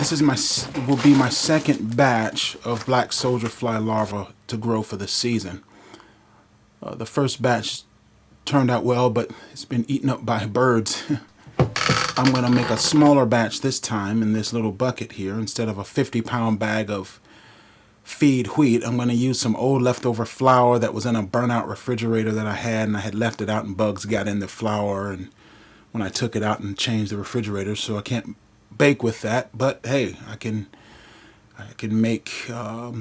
This is will be my second batch of black soldier fly larvae to grow for the season. The first batch turned out well, but it's been eaten up by birds. I'm going to make a smaller batch this time in this little bucket here. Instead of a 50-pound bag of feed wheat, I'm going to use some old leftover flour that was in a burnout refrigerator that I had, and I had left it out and bugs got in the flour, and when I took it out and changed the refrigerator, so I can't bake with that. But hey, I can make a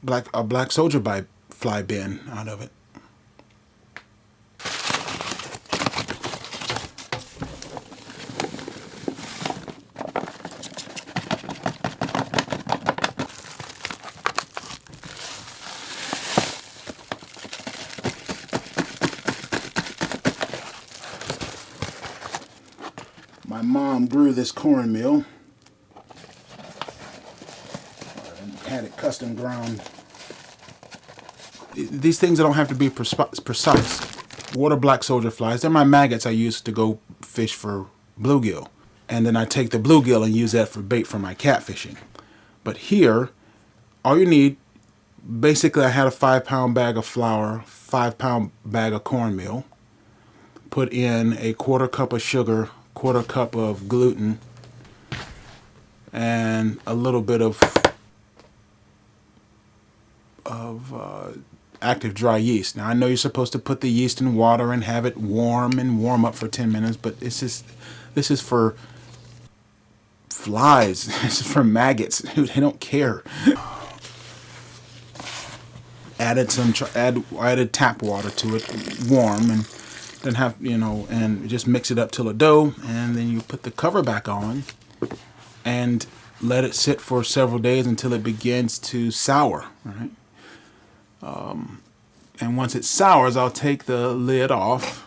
black soldier fly bin out of it. My mom grew this cornmeal and had it custom ground. These things don't have to be precise. Water black soldier flies, they're my maggots I use to go fish for bluegill. And then I take the bluegill and use that for bait for my catfishing. But here, all you need, basically I had a 5-pound bag of flour, 5-pound bag of cornmeal, put in a 1/4 cup of sugar, 1/4 cup of gluten, and a little bit of active dry yeast. Now I know you're supposed to put the yeast in water and have it warm up for 10 minutes, but this is for flies. This is for maggots. They don't care. Added tap water to it, warm, and then and just mix it up till a dough, and then you put the cover back on and let it sit for several days until it begins to sour. Right? And once it sours, I'll take the lid off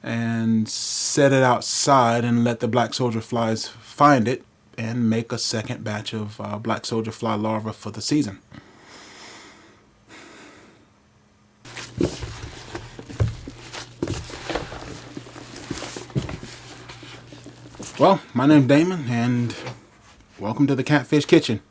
and set it outside and let the black soldier flies find it and make a second batch of black soldier fly larvae for the season. Well, my name's Damon, and welcome to the Catfish Kitchen.